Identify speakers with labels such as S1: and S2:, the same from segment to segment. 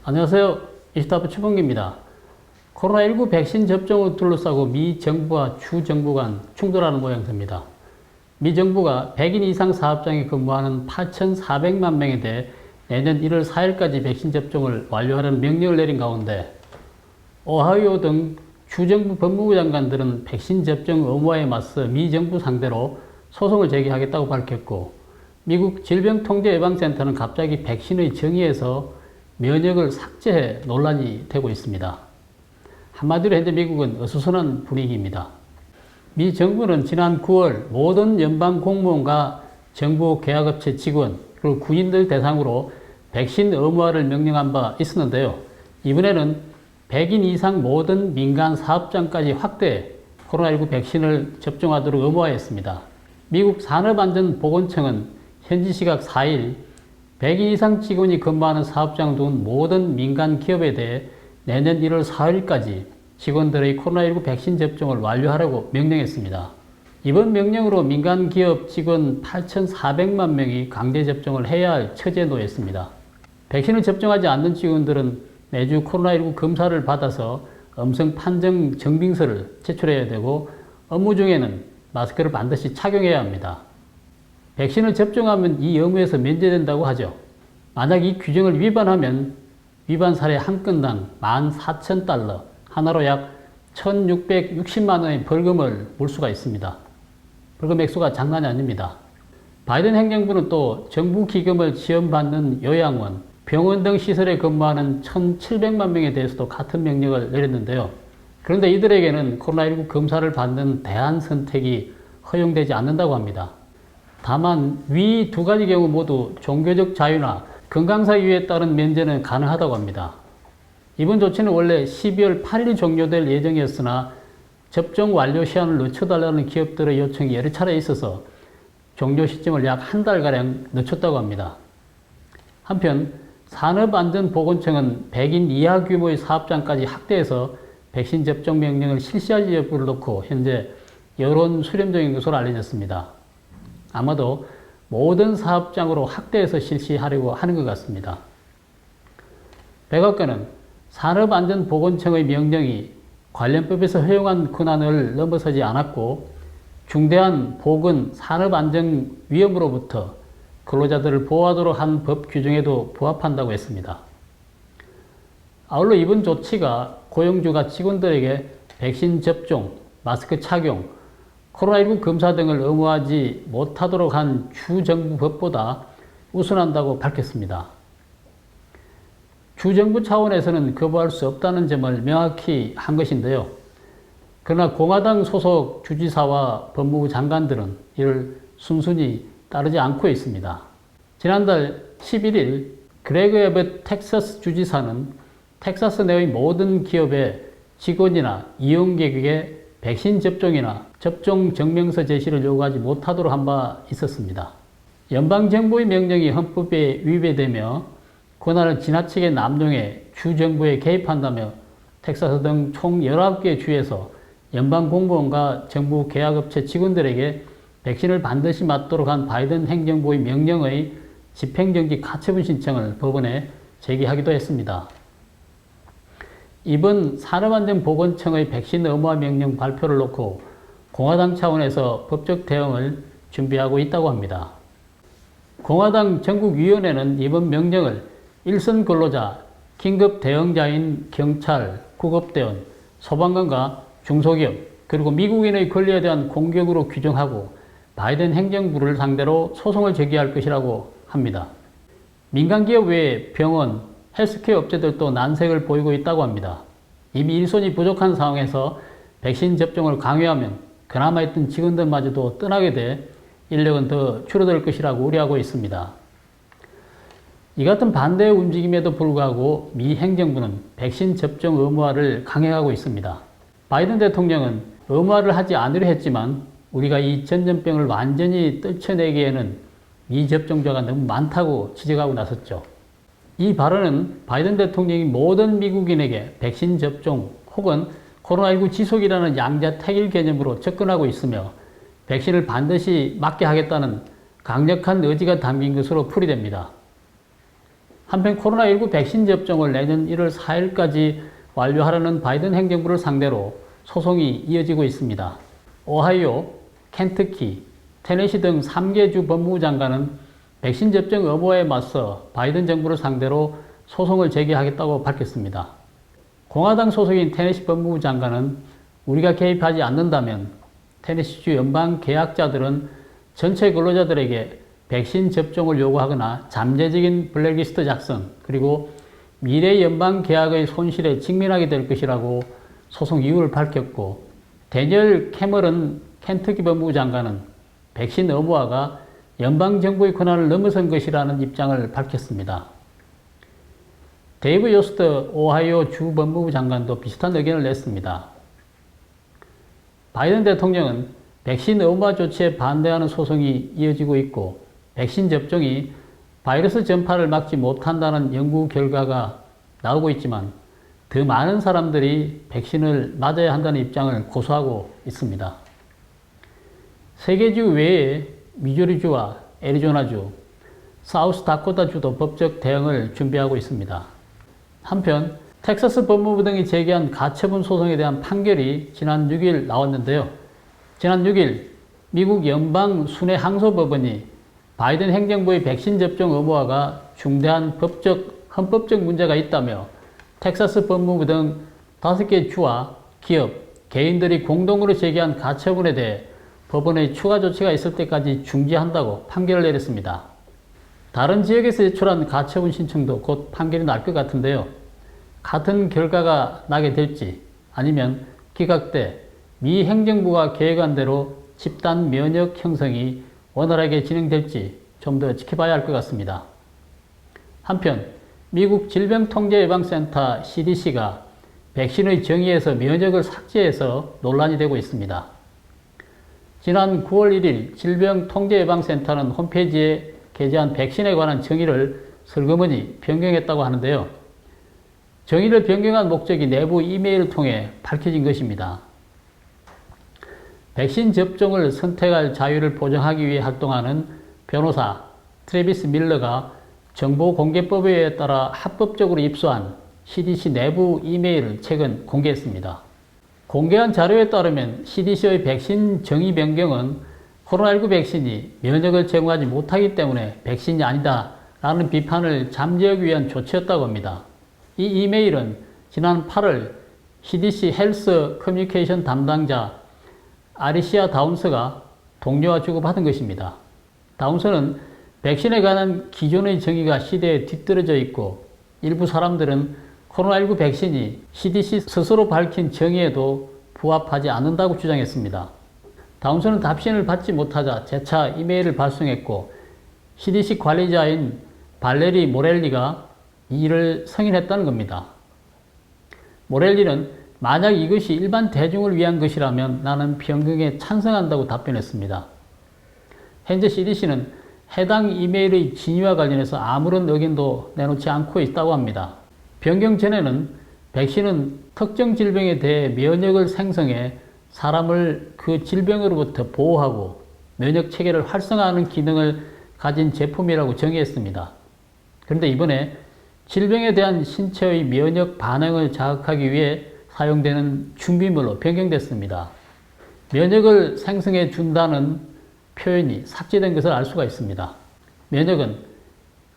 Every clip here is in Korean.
S1: 안녕하세요. 이스타프 최범기입니다. 코로나19 백신 접종을 둘러싸고 미 정부와 주 정부 간 충돌하는 모양새입니다. 미 정부가 100인 이상 사업장에 근무하는 8,400만 명에 대해 내년 1월 4일까지 백신 접종을 완료하라는 명령을 내린 가운데 오하이오 등 주정부 법무부 장관들은 백신 접종 의무화에 맞서 미 정부 상대로 소송을 제기하겠다고 밝혔고, 미국 질병통제예방센터는 갑자기 백신의 정의에서 면역을 삭제해 논란이 되고 있습니다. 한마디로 현재 미국은 어수선한 분위기입니다. 미 정부는 지난 9월 모든 연방 공무원과 정부 계약업체 직원 그리고 군인들 대상으로 백신 의무화를 명령한 바 있었는데요. 이번에는 100인 이상 모든 민간 사업장까지 확대 코로나19 백신을 접종하도록 의무화했습니다. 미국 산업안전보건청은 현지 시각 4일 100인 이상 직원이 근무하는 사업장 등 모든 민간 기업에 대해 내년 1월 4일까지 직원들의 코로나19 백신 접종을 완료하라고 명령했습니다. 이번 명령으로 민간 기업 직원 8,400만 명이 강제 접종을 해야 할 처지에 놓였습니다. 백신을 접종하지 않는 직원들은 매주 코로나19 검사를 받아서 음성 판정 증빙서를 제출해야 되고, 업무 중에는 마스크를 반드시 착용해야 합니다. 백신을 접종하면 이 의무에서 면제된다고 하죠. 만약 이 규정을 위반하면 위반 사례 한 건당 14,000달러, 하나로 약 1,660만 원의 벌금을 물 수가 있습니다. 벌금 액수가 장난이 아닙니다. 바이든 행정부는 또 정부 기금을 지원받는 요양원, 병원 등 시설에 근무하는 1,700만 명에 대해서도 같은 명령을 내렸는데요. 그런데 이들에게는 코로나19 검사를 받는 대안 선택이 허용되지 않는다고 합니다. 다만 위 두 가지 경우 모두 종교적 자유나 건강상 이유에 따른 면제는 가능하다고 합니다. 이번 조치는 원래 12월 8일이 종료될 예정이었으나 접종 완료 시한을 늦춰달라는 기업들의 요청이 여러 차례 있어서 종료 시점을 약 한 달가량 늦췄다고 합니다. 한편 산업안전보건청은 100인 이하 규모의 사업장까지 확대해서 백신 접종 명령을 실시할 여부를 놓고 현재 여론 수렴 중인 것으로 알려졌습니다. 아마도 모든 사업장으로 확대해서 실시하려고 하는 것 같습니다. 백악관은 산업안전보건청의 명령이 관련법에서 허용한 권한을 넘어서지 않았고 중대한 보건 산업안전 위험으로부터 근로자들을 보호하도록 한 법 규정에도 부합한다고 했습니다. 아울러 이번 조치가 고용주가 직원들에게 백신 접종, 마스크 착용, 코로나19 검사 등을 의무화하지 못하도록 한 주정부 법보다 우선한다고 밝혔습니다. 주정부 차원에서는 거부할 수 없다는 점을 명확히 한 것인데요. 그러나 공화당 소속 주지사와 법무부 장관들은 이를 순순히 따르지 않고 있습니다. 지난달 11일 그레그 에벗 텍사스 주지사는 텍사스 내의 모든 기업의 직원이나 이용객에게 백신 접종이나 접종 증명서 제시를 요구하지 못하도록 한 바 있었습니다. 연방정부의 명령이 헌법에 위배되며 권한을 지나치게 남용해 주정부에 개입한다며 텍사스 등 총 19개 주에서 연방공무원과 정부 계약업체 직원들에게 백신을 반드시 맞도록 한 바이든 행정부의 명령의 집행정지 가처분 신청을 법원에 제기하기도 했습니다. 이번 산업안전보건청의 백신 의무화 명령 발표를 놓고 공화당 차원에서 법적 대응을 준비하고 있다고 합니다. 공화당 전국위원회는 이번 명령을 일선 근로자, 긴급 대응자인 경찰, 구급대원, 소방관과 중소기업, 그리고 미국인의 권리에 대한 공격으로 규정하고 바이든 행정부를 상대로 소송을 제기할 것이라고 합니다. 민간기업 외에 병원, 헬스케어 업체들도 난색을 보이고 있다고 합니다. 이미 일손이 부족한 상황에서 백신 접종을 강요하면 그나마 있던 직원들마저도 떠나게 돼 인력은 더 줄어들 것이라고 우려하고 있습니다. 이 같은 반대의 움직임에도 불구하고 미 행정부는 백신 접종 의무화를 강행하고 있습니다. 바이든 대통령은 의무화를 하지 않으려 했지만 우리가 이 전염병을 완전히 떨쳐내기에는 미접종자가 너무 많다고 지적하고 나섰죠. 이 발언은 바이든 대통령이 모든 미국인에게 백신 접종 혹은 코로나19 지속이라는 양자택일 개념으로 접근하고 있으며 백신을 반드시 맞게 하겠다는 강력한 의지가 담긴 것으로 풀이됩니다. 한편 코로나19 백신 접종을 내년 1월 4일까지 완료하려는 바이든 행정부를 상대로 소송이 이어지고 있습니다. 오하이오, 켄터키, 테네시 등 3개 주 법무부 장관은 백신 접종 의무화에 맞서 바이든 정부를 상대로 소송을 제기하겠다고 밝혔습니다. 공화당 소속인 테네시 법무부 장관은 우리가 개입하지 않는다면 테네시주 연방 계약자들은 전체 근로자들에게 백신 접종을 요구하거나 잠재적인 블랙리스트 작성, 그리고 미래 연방 계약의 손실에 직면하게 될 것이라고 소송 이유를 밝혔고, 데니얼 캐머런 켄터키 법무부 장관은 백신 의무화가 연방정부의 권한을 넘어선 것이라는 입장을 밝혔습니다. 데이브 요스트 오하이오 주 법무부 장관도 비슷한 의견을 냈습니다. 바이든 대통령은 백신 의무화 조치에 반대하는 소송이 이어지고 있고, 백신 접종이 바이러스 전파를 막지 못한다는 연구 결과가 나오고 있지만 더 많은 사람들이 백신을 맞아야 한다는 입장을 고수하고 있습니다. 3개 주 외에 미주리주와 애리조나주, 사우스다코타주도 법적 대응을 준비하고 있습니다. 한편 텍사스 법무부 등이 제기한 가처분 소송에 대한 판결이 지난 6일 나왔는데요. 지난 6일 미국 연방 순회항소법원이 바이든 행정부의 백신 접종 의무화가 중대한 헌법적 문제가 있다며 텍사스 법무부 등 5개 주와 기업, 개인들이 공동으로 제기한 가처분에 대해 법원의 추가 조치가 있을 때까지 중지한다고 판결을 내렸습니다. 다른 지역에서 제출한 가처분 신청도 곧 판결이 날 것 같은데요. 같은 결과가 나게 될지 아니면 기각돼 미 행정부가 계획한 대로 집단 면역 형성이 원활하게 진행될지 좀 더 지켜봐야 할 것 같습니다. 한편 미국 질병통제예방센터 CDC가 백신의 정의에서 면역을 삭제해서 논란이 되고 있습니다. 지난 9월 1일 질병통제예방센터는 홈페이지에 게재한 백신에 관한 정의를 슬그머니 변경했다고 하는데요. 정의를 변경한 목적이 내부 이메일을 통해 밝혀진 것입니다. 백신 접종을 선택할 자유를 보장하기 위해 활동하는 변호사 트래비스 밀러가 정보공개법에 따라 합법적으로 입수한 CDC 내부 이메일을 최근 공개했습니다. 공개한 자료에 따르면 CDC의 백신 정의 변경은 코로나19 백신이 면역을 제공하지 못하기 때문에 백신이 아니다 라는 비판을 잠재우기 위한 조치였다고 합니다. 이 이메일은 지난 8월 CDC 헬스 커뮤니케이션 담당자 아리시아 다운스가 동료와 주고받은 것입니다. 다운스는 백신에 관한 기존의 정의가 시대에 뒤떨어져 있고 일부 사람들은 코로나19 백신이 CDC 스스로 밝힌 정의에도 부합하지 않는다고 주장했습니다. 다운스는 답신을 받지 못하자 재차 이메일을 발송했고 CDC 관리자인 발레리 모렐리가 이 일을 승인했다는 겁니다. 모렐리는 만약 이것이 일반 대중을 위한 것이라면 나는 변경에 찬성한다고 답변했습니다. 현재 CDC는 해당 이메일의 진위와 관련해서 아무런 의견도 내놓지 않고 있다고 합니다. 변경 전에는 백신은 특정 질병에 대해 면역을 생성해 사람을 그 질병으로부터 보호하고 면역 체계를 활성화하는 기능을 가진 제품이라고 정의했습니다. 그런데 이번에 질병에 대한 신체의 면역 반응을 자극하기 위해 사용되는 준비물로 변경됐습니다. 면역을 생성해 준다는 표현이 삭제된 것을 알 수가 있습니다. 면역은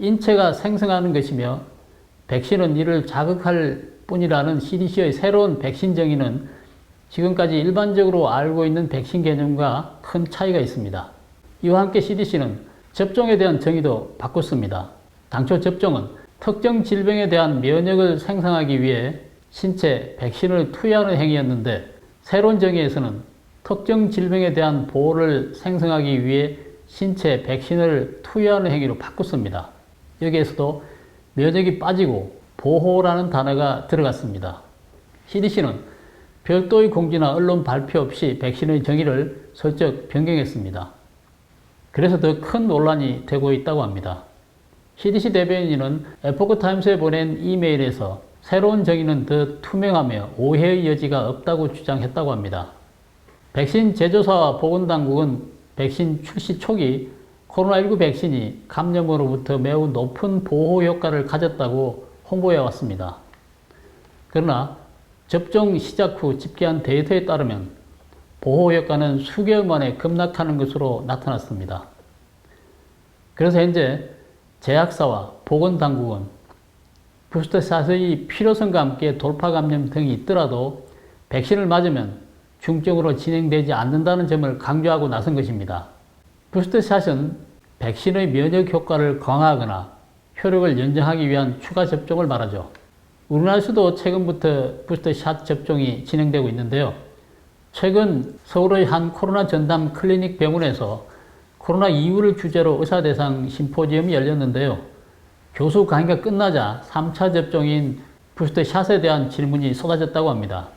S1: 인체가 생성하는 것이며 백신은 이를 자극할 뿐이라는 CDC의 새로운 백신 정의는 지금까지 일반적으로 알고 있는 백신 개념과 큰 차이가 있습니다. 이와 함께 CDC는 접종에 대한 정의도 바꿨습니다. 당초 접종은 특정 질병에 대한 면역을 생성하기 위해 신체 백신을 투여하는 행위였는데 새로운 정의에서는 특정 질병에 대한 보호를 생성하기 위해 신체 백신을 투여하는 행위로 바꿨습니다. 여기에서도 면역이 빠지고 보호라는 단어가 들어갔습니다. CDC는 별도의 공지나 언론 발표 없이 백신의 정의를 슬쩍 변경했습니다. 그래서 더 큰 논란이 되고 있다고 합니다. CDC 대변인은 에포크타임스에 보낸 이메일에서 새로운 정의는 더 투명하며 오해의 여지가 없다고 주장했다고 합니다. 백신 제조사와 보건당국은 백신 출시 초기 코로나19 백신이 감염으로부터 매우 높은 보호 효과를 가졌다고 홍보해 왔습니다. 그러나 접종 시작 후 집계한 데이터에 따르면 보호 효과는 수개월 만에 급락하는 것으로 나타났습니다. 그래서 현재 제약사와 보건당국은 부스터샷의 필요성과 함께 돌파 감염 등이 있더라도 백신을 맞으면 중증으로 진행되지 않는다는 점을 강조하고 나선 것입니다. 부스터샷은 백신의 면역 효과를 강화하거나 효력을 연장하기 위한 추가 접종을 말하죠. 우리나라에서도 최근부터 부스터샷 접종이 진행되고 있는데요. 최근 서울의 한 코로나 전담 클리닉 병원에서 코로나 이후를 주제로 의사대상 심포지엄이 열렸는데요. 교수 강의가 끝나자 3차 접종인 부스터샷에 대한 질문이 쏟아졌다고 합니다.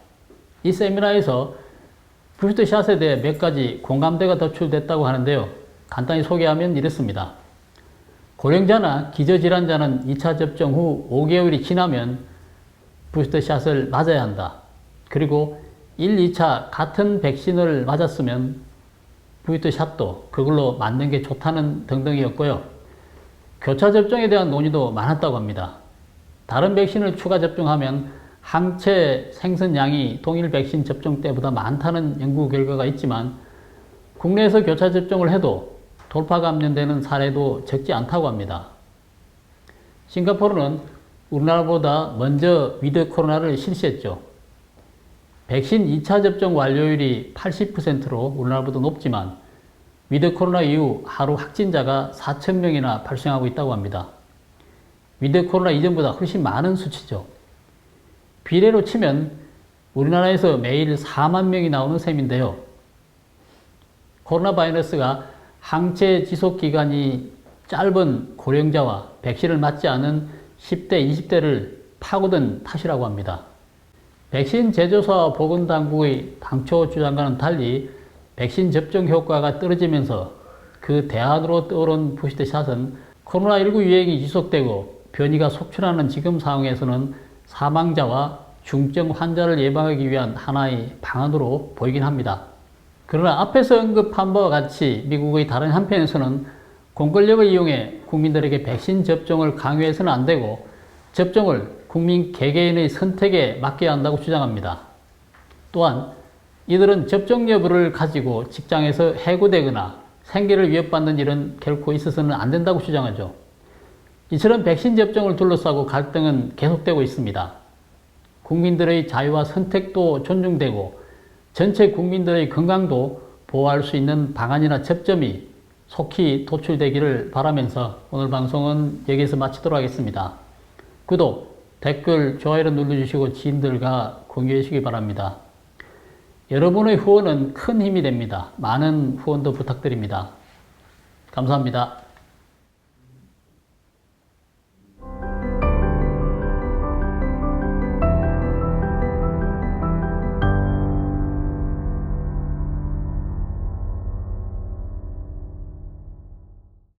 S1: 이 세미나에서 부스터샷에 대해 몇 가지 공감대가 도출됐다고 하는데요. 간단히 소개하면 이렇습니다. 고령자나 기저질환자는 2차 접종 후 5개월이 지나면 부스터샷을 맞아야 한다. 그리고 1, 2차 같은 백신을 맞았으면 부스터샷도 그걸로 맞는 게 좋다는 등등이었고요. 교차 접종에 대한 논의도 많았다고 합니다. 다른 백신을 추가 접종하면 항체 생성량이 동일 백신 접종 때보다 많다는 연구 결과가 있지만 국내에서 교차 접종을 해도 돌파 감염되는 사례도 적지 않다고 합니다. 싱가포르는 우리나라보다 먼저 위드 코로나를 실시했죠. 백신 2차 접종 완료율이 80%로 우리나라보다 높지만 위드 코로나 이후 하루 확진자가 4,000명이나 발생하고 있다고 합니다. 위드 코로나 이전보다 훨씬 많은 수치죠. 비례로 치면 우리나라에서 매일 4만 명이 나오는 셈인데요. 코로나 바이러스가 항체 지속 기간이 짧은 고령자와 백신을 맞지 않은 10대, 20대를 파고든 탓이라고 합니다. 백신 제조사와 보건당국의 당초 주장과는 달리 백신 접종 효과가 떨어지면서 그 대안으로 떠오른 부스터샷은 코로나19 유행이 지속되고 변이가 속출하는 지금 상황에서는 사망자와 중증 환자를 예방하기 위한 하나의 방안으로 보이긴 합니다. 그러나 앞에서 언급한 바와 같이 미국의 다른 한편에서는 공권력을 이용해 국민들에게 백신 접종을 강요해서는 안 되고 접종을 국민 개개인의 선택에 맡겨야 한다고 주장합니다. 또한 이들은 접종 여부를 가지고 직장에서 해고되거나 생계를 위협받는 일은 결코 있어서는 안 된다고 주장하죠. 이처럼 백신 접종을 둘러싸고 갈등은 계속되고 있습니다. 국민들의 자유와 선택도 존중되고 전체 국민들의 건강도 보호할 수 있는 방안이나 접점이 속히 도출되기를 바라면서 오늘 방송은 여기서 마치도록 하겠습니다. 구독, 댓글, 좋아요를 눌러주시고 지인들과 공유해 주시기 바랍니다. 여러분의 후원은 큰 힘이 됩니다. 많은 후원도 부탁드립니다. 감사합니다.